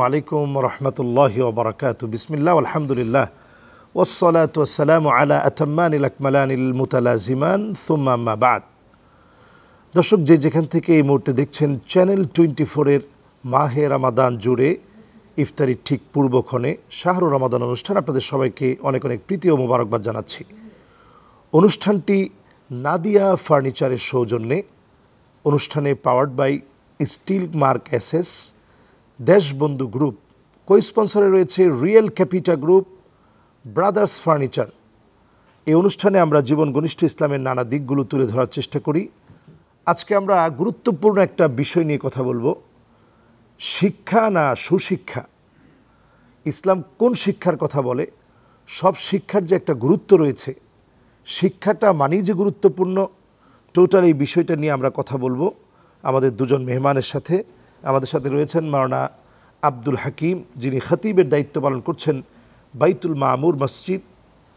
আলাইকুম রহমতুল্লাহি ওয়া বারাকাতুহু। বিসমিল্লাহ আলহামদুলিল্লাহ ওয়াসসালাতু ওয়াসসালামু আলা আতাম্মানিল আকমালানিল মুতালাজিমান সুম্মা আম্মা বা'দ। দর্শক, যেখান থেকে এই মুহূর্তে দেখছেন চ্যানেল 24-এর মাহে রমাদান জুড়ে ইফতারির ঠিক পূর্বক্ষণে শাহরুর রমাদান অনুষ্ঠান, আপনাদের সবাইকে অনেক অনেক প্রীতি ও মোবারকবাদ জানাচ্ছি। অনুষ্ঠানটি নাদিয়া ফার্নিচারের সৌজন্যে, অনুষ্ঠানে powered by Steel Mark SS, Deshbandhu Group, কো-স্পন্সরে রয়েছে Real Capita Group, Brothers Furniture. এই অনুষ্ঠানে আমরা জীবন ঘনিষ্ঠ ইসলামের নানা দিকগুলো তুলে ধরার চেষ্টা করি। আজকে আমরা গুরুত্বপূর্ণ একটা বিষয় নিয়ে কথা বলবো, শিক্ষা না সুশিক্ষা। ইসলাম কোন শিক্ষার কথা বলে? সব শিক্ষার যে একটা গুরুত্ব রয়েছে, শিক্ষাটা মানেই যে গুরুত্বপূর্ণ, টোটাল এই বিষয়টা নিয়ে আমরা কথা বলবো আমাদের দুজন মেহমানের সাথে। আমাদের সাথে রয়েছেন মাওলানা আব্দুল হাকিম, যিনি খতিবের দায়িত্ব পালন করছেন বাইতুল মামুর মসজিদ,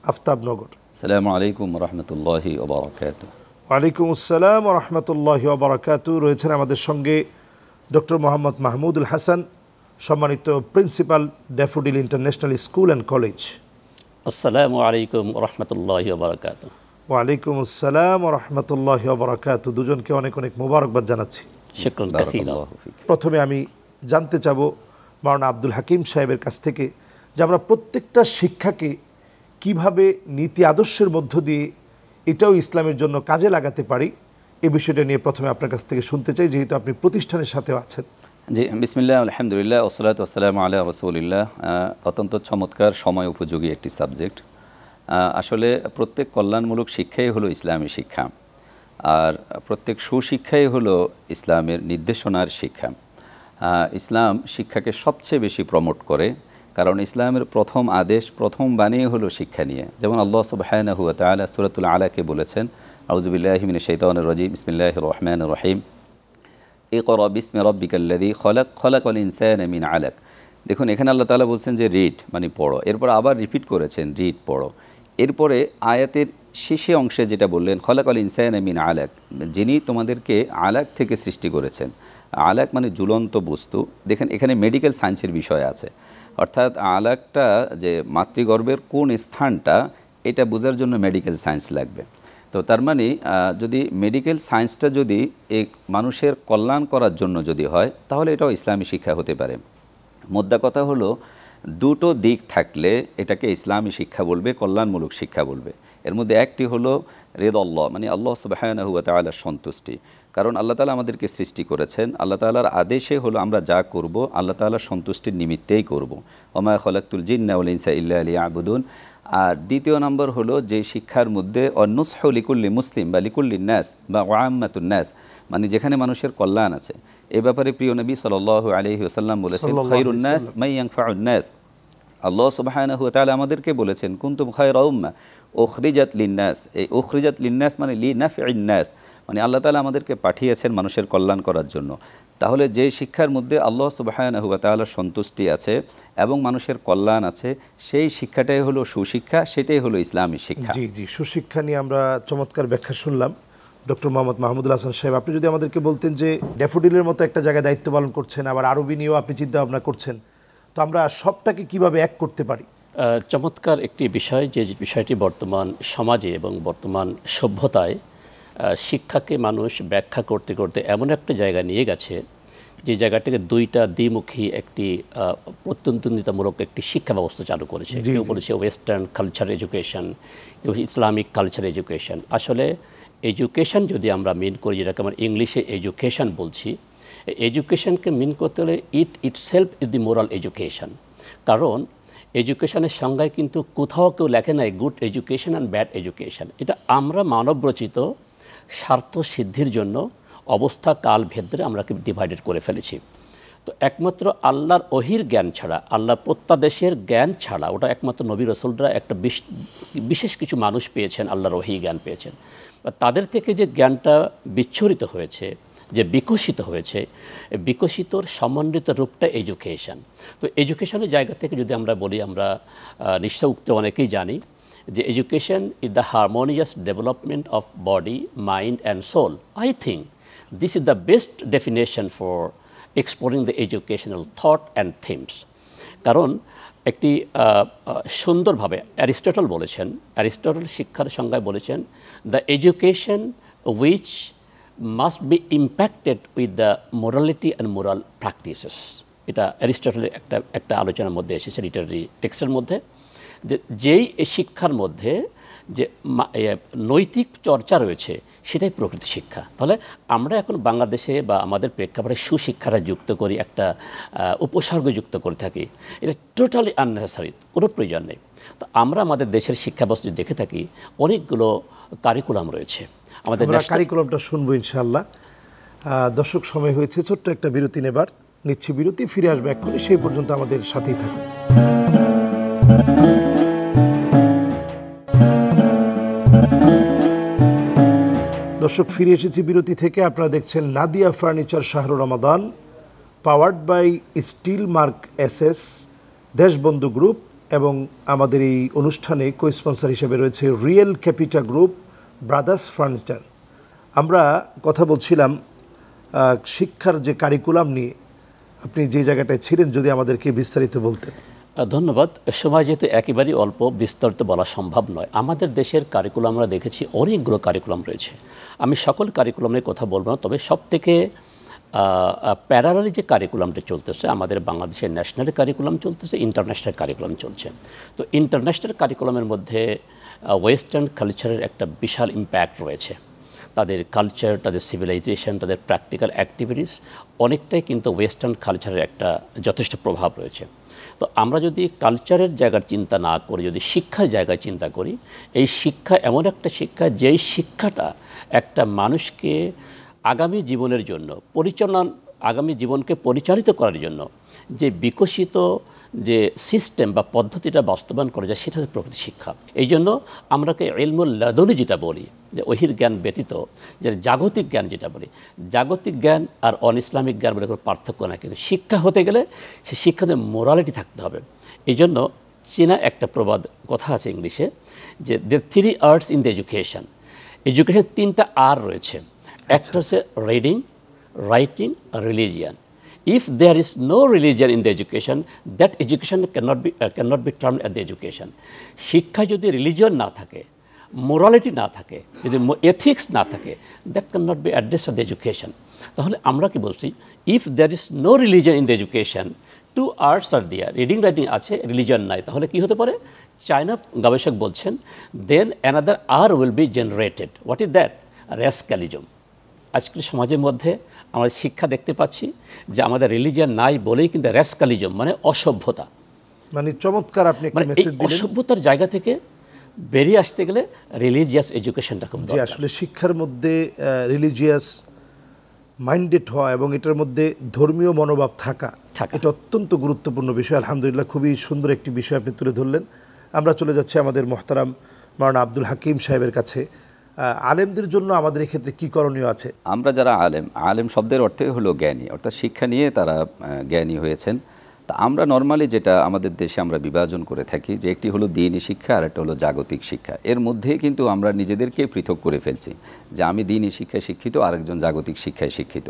আফতাবনগর। আসসালামু আলাইকুম রহমতুল্লাহি ওয়া বারাকাতুহু। ওয়ালাইকুম আসসালাম ওয়া রাহমাতুল্লাহি ওয়া বারাকাতুহু। রয়েছেন আমাদের সঙ্গে ডক্টর মোহাম্মদ মাহমুদুল হাসান, সম্মানিত principal, daffodil international school and college. আসসালামু আলাইকুম রহমতুল্লাহি ওয়া বারাকাতুহু। ওয়ালাইকুম আসসালাম ওয়া রাহমাতুল্লাহি ওয়া বারাকাতুহু। দুজনকে অনেক অনেক মোবারকবাদ জানাচ্ছি। শুকরান কাসীরা। প্রথমে আমি জানতে চাবো মাওলানা আব্দুল হাকিম সাহেবের কাছ থেকে যে আমরা প্রত্যেকটা শিক্ষাকে কিভাবে নীতি আদর্শের মধ্য দিয়ে এটাও ইসলামের জন্য কাজে লাগাতে পারি, এই বিষয়টা নিয়ে প্রথমে আপনার কাছ থেকে শুনতে চাই, যেহেতু আপনি প্রতিষ্ঠানের সাথেও আছেন। জি, বিসমিল্লাহ আলহামদুলিল্লাহ ওয়াসসালাতু ওয়াসসালামু আলা রাসূলিল্লাহ। অত্যন্ত চমৎকার, সময় উপযোগী একটি সাবজেক্ট। আসলে প্রত্যেক কল্যাণমূলক শিক্ষাই হলো ইসলামী শিক্ষা, আর প্রত্যেক সুশিক্ষাই হলো ইসলামের নির্দেশনার শিক্ষা। ইসলাম শিক্ষাকে সবচেয়ে বেশি প্রমোট করে, কারণ ইসলামের প্রথম আদেশ, প্রথম বাণী হলো শিক্ষা নিয়ে। যেমন আল্লাহ সুবহানাহু ওয়া তাআলা সূরাতুল আলাকে বলেছেন, আউযু বিল্লাহি মিনাশ শাইতানির রাজীম, বিসমিল্লাহির রহমানির রহিম, ইকরা বিসমি রাব্বিকাল্লাযী খলাক, খলাকাল ইনসানা মিন আলাক। দেখুন, এখানে আল্লাহ তাআলা বলছেন যে রিড মানে পড়ো, এরপর আবার রিপিট করেছেন রিড পড়ো। এরপরে আয়াতের শেষে অংশে যেটা বললেন, খলাকাল ইনসানা মিন আলাক, যিনি তোমাদেরকে আলাক থেকে সৃষ্টি করেছেন। আলাক মানে ঝুলন্ত বস্তু। দেখেন, এখানে মেডিকেল সায়েন্সের বিষয় আছে, অর্থাৎ আলাকটা যে মাতৃগর্ভের কোন স্থানটা, এটা বোঝার জন্য মেডিকেল সায়েন্স লাগবে। তো তার মানে যদি মেডিকেল সায়েন্সটা যদি এই মানুষের কল্যাণ করার জন্য যদি হয়, তাহলে এটাও ইসলামী শিক্ষা হতে পারে। মোদ্দা কথা হলো, দুটো দিক থাকলে এটাকে ইসলামী শিক্ষা বলবে, কল্যাণমূলক শিক্ষা বলবে। এর মধ্যে একটি হলো রিদাল্লাহ, মানে আল্লাহ সুবহানাহু ওয়া তাআলার সন্তুষ্টি। কারণ আল্লাহ তাআলা আমাদেরকে সৃষ্টি করেছেন, আল্লাহ তাআলার আদেশে হলো আমরা যা করব আল্লাহ তাআলার সন্তুষ্টির নিমিত্তেই করব। ওমা খালাকতুল জিন্না ওয়াল ইনসা ইল্লা লিয়াবুদুন। আর দ্বিতীয় নম্বর হলো যে শিক্ষার মধ্যে অন্নুসহু লিকুল্লি মুসলিম বা লিকুল্লিন নাস বা ওয়াম্মাতুন নাস, মানে যেখানে মানুষের কল্যাণ আছে। এ ব্যাপারে প্রিয় নবী সাল্লাল্লাহু আলাইহি ওয়াসাল্লাম বলেছেন, খায়রুন নাস মান ইয়ানফাউন নাস। আল্লাহ সুবহানাহু ওয়া তাআলা আমাদেরকে বলেছেন, কুনতুম খায়রা উম্মাহ উখরিজাত লিন্নাস। এই উখরিজাত লিন্নাস মানে লিনাফইন নাস, মানে আল্লাহ তাআলা আমাদেরকে পাঠিয়েছেন মানুষের কল্যাণ করার জন্য। তাহলে যে শিক্ষার মধ্যে আল্লাহ সুবহানাহু ওয়া তাআলার সন্তুষ্টি আছে এবং মানুষের কল্যাণ আছে, সেই শিক্ষাটাই হলো সুশিক্ষা, সেটাই হলো ইসলামী শিক্ষা। জি জি, সুশিক্ষা নিয়ে আমরা চমৎকার ব্যাখ্যা শুনলাম ডক্টর মোহাম্মদ মাহমুদুল হাসান সাহেব। আপনি যদি আমাদেরকে বলতেন যে ড্যাফোডিলের মতো একটা জায়গায় দায়িত্ব পালন করছেন, আবার আরবি নিয়েও আপনি চিন্তা ভাবনা করছেন, তো আমরা সবটাকে কিভাবে এক করতে পারি? চমৎকার একটি বিষয়, যে বিষয়টি বর্তমান সমাজে এবং বর্তমান সভ্যতায় শিক্ষাকে মানুষ ব্যাখ্যা করতে করতে এমন একটা জায়গা নিয়ে গেছে, যে জায়গাটাকে দুইটা দ্বিমুখী একটি প্রতিদ্বন্দ্বিতামূলক একটি শিক্ষা ব্যবস্থা চালু করেছে। কেউ বলেছে ওয়েস্টার্ন কালচার এডুকেশন, কেউ ইসলামিক কালচার এডুকেশন। আসলে এডুকেশন যদি আমরা মিন করি, যেটাকে আমরা ইংলিশে এডুকেশন বলছি, এডুকেশনকে মিন করতে হলে itself is the moral education. কারণ এডুকেশনের সংজ্ঞায় কিন্তু কোথাও কেউ লেখে নাই good education and bad education. এটা আমরা মানবরচিত স্বার্থ সিদ্ধির জন্য অবস্থা কাল ভেদরে আমরা ডিভাইডেড করে ফেলেছি। তো একমাত্র আল্লাহর ওহির জ্ঞান ছাড়া, আল্লাহর প্রত্যাদেশের জ্ঞান ছাড়া, ওটা একমাত্র নবী রাসূলরা একটা বিশেষ কিছু মানুষ পেয়েছেন, আল্লাহর ওহি জ্ঞান পেয়েছেন। তাদের থেকে যে জ্ঞানটা বিচ্ছুরিত হয়েছে, যে বিকশিত হয়েছে, বিকশিতর সমন্বিত রূপটা এডুকেশন। তো এডুকেশনের জায়গা থেকে যদি আমরা বলি, আমরা নিশ্চয় উক্ত অনেকেই জানি যে education is the harmonious development of body, mind and soul. I think this is the best definition for exploring the educational thought and themes. কারণ একটি সুন্দরভাবে অ্যারিস্টটল শিক্ষার সংজ্ঞায় বলেছেন, the education which must be impacted with the morality and moral practices. এটা অ্যারিস্টটলের একটা আলোচনার মধ্যে এসেছে লিটারারি টেক্সটের মধ্যে, যে যেই শিক্ষার মধ্যে যে নৈতিক চর্চা রয়েছে সেটাই প্রকৃত শিক্ষা। তাহলে আমরা এখন বাংলাদেশে বা আমাদের প্রেক্ষাপটে সুশিক্ষাটা যুক্ত করি, একটা উপসর্গ যুক্ত করে থাকি, এটা টোটালি আননেসেসারি, কোনো প্রয়োজন নেই। তো আমরা আমাদের দেশের শিক্ষা ব্যবস্থা দেখে থাকি, অনেকগুলো কারিকুলাম রয়েছে। আমাদের কারিকুলামটা শুনবো ইনশাআল্লাহ। দর্শক, সময় হয়েছে ছোট্ট একটা বিরতি নেবার, নিচ্ছি বিরতি, ফিরে আসবে এক্ষুনি, সেই পর্যন্ত আমাদের সাথেই থাকুন। দর্শক, ফিরে এসেছি বিরতি থেকে। আপনারা দেখছেন নাদিয়া ফার্নিচার শাহরুর রমাদান, powered by Steel Mark SS, Deshbandhu Group, এবং আমাদের এই অনুষ্ঠানে কো স্পন্সর হিসেবে রয়েছে Real Capita Group, Brothers Furniture. আমরা কথা বলছিলাম শিক্ষার যে কারিকুলাম নিয়ে। আপনি যে জায়গাটায় ছিলেন যদি আমাদেরকে বিস্তারিত বলতেন। ধন্যবাদ। সময় যেহেতু একেবারেই অল্প, বিস্তারিত বলা সম্ভব নয়। আমাদের দেশের কারিকুলাম আমরা দেখেছি, অনেকগুলো কারিকুলাম রয়েছে। আমি সকল কারিকুলামের কথা বলবো না, তবে সবথেকে প্যারালালি যে কারিকুলামটা চলতেছে, আমাদের বাংলাদেশের ন্যাশনাল কারিকুলাম চলতেছে, ইন্টারন্যাশনাল কারিকুলাম চলছে। তো ইন্টারন্যাশনাল কারিকুলামের মধ্যে ওয়েস্টার্ন কালচারের একটা বিশাল ইম্প্যাক্ট রয়েছে। তাদের কালচার, তাদের সিভিলাইজেশন, তাদের প্র্যাকটিক্যাল অ্যাক্টিভিটিস অনেকটাই কিন্তু ওয়েস্টার্ন কালচারের একটা যথেষ্ট প্রভাব রয়েছে। তো আমরা যদি কালচারের জায়গার চিন্তা না করি, যদি শিক্ষার জায়গায় চিন্তা করি, এই শিক্ষা এমন একটা শিক্ষা, যেই শিক্ষাটা একটা মানুষকে আগামী জীবনের জন্য আগামী জীবনকে পরিচালিত করার জন্য যে বিকশিত যে সিস্টেম বা পদ্ধতিটা বাস্তবায়ন করা যায়, সেটা হচ্ছে প্রকৃত শিক্ষা। এই জন্য আমরাকে ইলমুল লাদুনি যেটা বলি, যে ওহির জ্ঞান ব্যতীত যে জাগতিক জ্ঞান যেটা বলি, জাগতিক জ্ঞান আর অন ইসলামিক জ্ঞান বলে কোনো পার্থক্য না। কিন্তু শিক্ষা হতে গেলে সেই শিক্ষাতে মোরালিটি থাকতে হবে। এই জন্য চীনা একটা প্রবাদ কথা আছে ইংলিশে, যে দের 3 R's in the education. Education 3টা আর রয়েছে। একটা হচ্ছে reading, writing, religion. If there is no religion in the education, that education cannot be termed as the education. শিক্ষা যদি রিলিজিয়ন না থাকে, মোরালিটি না থাকে, যদি এথিক্স না থাকে, that cannot be addressed as the education. তাহলে আমরা কি বলছি, if there is no religion in the education, 2 R's are there, reading writing আছে, রিলিজিয়ন নাই, তাহলে কি হতে পারে? চায়না গবেষক বলছেন, then another R will be generated. What is that? Rascalism. আজকের সমাজের মধ্যে আমরা শিক্ষা দেখতে পাচ্ছি যে আমাদের রিলিজিয়ান নাই বলেই কিন্তু র্যাসকালিজম, মানে অসভ্যতা। মানে চমৎকার আপনি একটা মেসেজ দিলেন। অসভ্যতার জায়গা থেকে বেরিয়ে আসতে গেলে রিলিজিয়াস এডুকেশনটা খুব দরকার। আসলে শিক্ষার মধ্যে রিলিজিয়াস মাইন্ডেড হওয়া এবং এটার মধ্যে ধর্মীয় মনোভাব থাকা, এটা অত্যন্ত গুরুত্বপূর্ণ বিষয়। আলহামদুলিল্লাহ, খুবই সুন্দর একটি বিষয় আপনি তুলে ধরলেন। আমরা চলে যাচ্ছি আমাদের মোহতারাম মাওলানা আব্দুল হাকিম সাহেবের কাছে। আলেমদের জন্য আমাদের এক্ষেত্রে কী করণীয় আছে? আমরা যারা আলেম শব্দের অর্থে হলো জ্ঞানী, অর্থাৎ শিক্ষা নিয়ে তারা জ্ঞানী হয়েছেন। তা আমরা নর্মালি যেটা আমাদের দেশে আমরা বিভাজন করে থাকি, যে একটি হলো দ্বীনি শিক্ষা আর একটা হলো জাগতিক শিক্ষা। এর মধ্যে কিন্তু আমরা নিজেদেরকে পৃথক করে ফেলছি, যে আমি দ্বীনি শিক্ষায় শিক্ষিত, আরেকজন জাগতিক শিক্ষায় শিক্ষিত।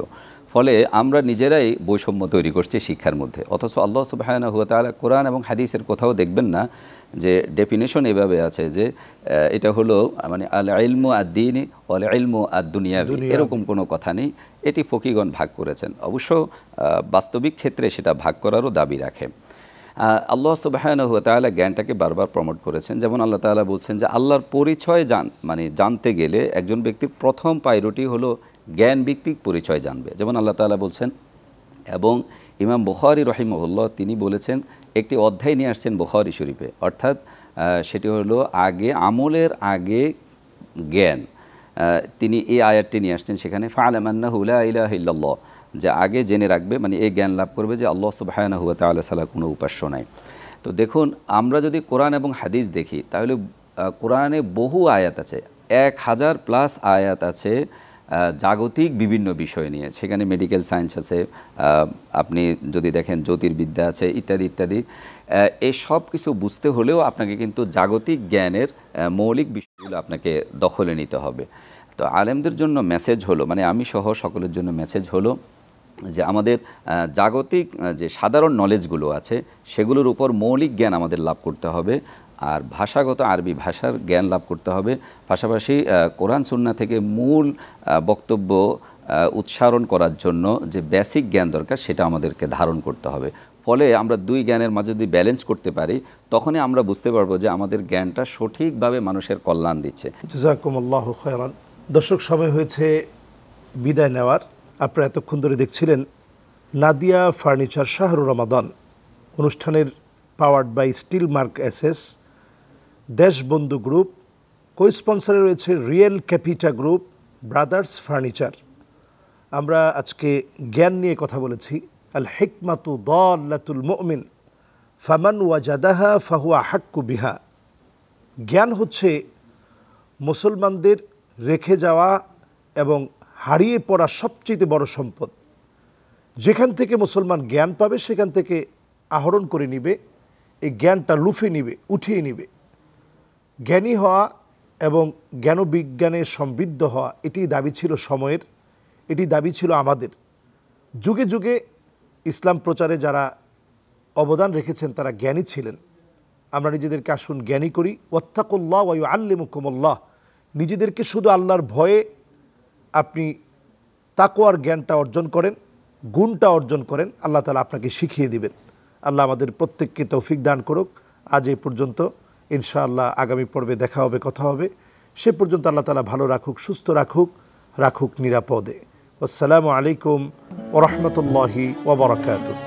ফলে আমরা নিজেরাই বৈষম্য তৈরি করছি শিক্ষার মধ্যে। অথচ আল্লাহ সুবহানাহু ওয়া তাআলা কোরআন এবং হাদিসের কোথাও দেখবেন না যে ডেফিনেশন এভাবে আছে যে এটা হলো মানে আল ইলমু আদ-দীনি ওয়াল ইলমু আদ-দুনিয়াবি, এরকম কোনো কথা নেই। এটি ফকিগণ ভাগ করেছেন। অবশ্য বাস্তবিক ক্ষেত্রে সেটা ভাগ করারও দাবি রাখে। আল্লাহ সুবহানাহু ওয়া তাআলা জ্ঞানটাকে বারবার প্রমোট করেছেন। যেমন আল্লাহ তাআলা বলছেন যে আল্লাহর পরিচয় জানতে গেলে একজন ব্যক্তির প্রথম প্রায়োরিটি হলো জ্ঞান ভিত্তিক পরিচয় জানবে। যেমন আল্লাহ তাআলা বলছেন, এবং ইমাম বুখারী রাহিমাহুল্লাহ তিনি বলেছেন, একটি অধ্যায় নিয়ে আসছেন বুখারী শরীফে, অর্থাৎ সেটি হলো আমলের আগে জ্ঞান। তিনি এই আয়াতটি নিয়ে আসছেন সেখানে, ফা'লাম আন্নাহু লা ইলাহা ইল্লাল্লাহ, যে আগে জেনে রাখবে, মানে এই জ্ঞান লাভ করবে যে আল্লাহ সুবহানাহু ওয়া তাআলা ছাড়া কোনো উপাস্য নাই। তো দেখুন, আমরা যদি কোরআন এবং হাদিস দেখি, তাহলে কোরআনে বহু আয়াত আছে, 1000+ আয়াত আছে জাগতিক বিভিন্ন বিষয় নিয়ে। সেখানে মেডিকেল সায়েন্স আছে, আপনি যদি দেখেন জ্যোতির্বিদ্যা আছে, ইত্যাদি ইত্যাদি। এই সব কিছু বুঝতে হলেও আপনাকে কিন্তু জাগতিক জ্ঞানের মৌলিক বিষয়গুলো আপনাকে দখলে নিতে হবে। তো আলেমদের জন্য মেসেজ হলো, মানে আমি সহ সকলের জন্য মেসেজ হলো, যে আমাদের জাগতিক যে সাধারণ নলেজগুলো আছে সেগুলোর উপর মৌলিক জ্ঞান আমাদের লাভ করতে হবে, আর ভাষাগত আরবি ভাষার জ্ঞান লাভ করতে হবে। পাশাপাশি কোরআন সুন্নাহ থেকে মূল বক্তব্য উচ্চারণ করার জন্য যে বেসিক জ্ঞান দরকার সেটা আমাদেরকে ধারণ করতে হবে। ফলে আমরা দুই জ্ঞানের মাঝে যদি ব্যালেন্স করতে পারি তখনই আমরা বুঝতে পারবো যে আমাদের জ্ঞানটা সঠিকভাবে মানুষের কল্যাণ দিচ্ছে। জাযাকুমুল্লাহু খায়রান। দর্শক, সময় হয়েছে বিদায় নেওয়ার। আপনারা এতক্ষণ ধরে দেখছিলেন নাদিয়া ফার্নিচার শাহরু রমাদান অনুষ্ঠানের powered by Steel Mark SS, Deshbandhu Group, co স্পন্সরে রয়েছে Real Capita Group, Brothers Furniture. আমরা আজকে জ্ঞান নিয়ে কথা বলেছি। আল হিকমাতু দাল্লাতুল মুমিন ফামান ওয়াজাদাহা ফাহুয়া হাক্কু বিহা। জ্ঞান হচ্ছে মুসলমানদের রেখে যাওয়া এবং হারিয়ে পড়া সবচেয়ে বড় সম্পদ। যেখান থেকে মুসলমান জ্ঞান পাবে সেখান থেকে আহরণ করে নিবে, এই জ্ঞানটা লুফে নিবে, উঠিয়ে নিবে। জ্ঞানী হওয়া এবং জ্ঞানবিজ্ঞানে সমৃদ্ধ হওয়া এটি দাবি ছিল সময়ের, এটি দাবি ছিল আমাদের। যুগে যুগে ইসলাম প্রচারে যারা অবদান রেখেছেন তারা জ্ঞানী ছিলেন। আমরা নিজেদেরকে আসুন জ্ঞানী করি। ওয়াত্তাকুল্লাহ ওয়া ইউআল্লিমুকুমুল্লাহ। নিজেদেরকে শুধু আল্লাহর ভয়ে আপনি তাকওয়ার জ্ঞানটা অর্জন করেন, গুণটা অর্জন করেন, আল্লাহ তাআলা আপনাকে শিখিয়ে দিবেন। আল্লাহ আমাদের প্রত্যেককে তৌফিক দান করুক। আজ এই পর্যন্ত, ইনশাআল্লাহ আগামী পর্বে দেখা হবে, কথা হবে। সে পর্যন্ত আল্লাহ তাআলা ভালো রাখুক, সুস্থ রাখুক নিরাপদে। আসসালামু আলাইকুম ওয়া রাহমাতুল্লাহি ওয়া বারাকাতুহু।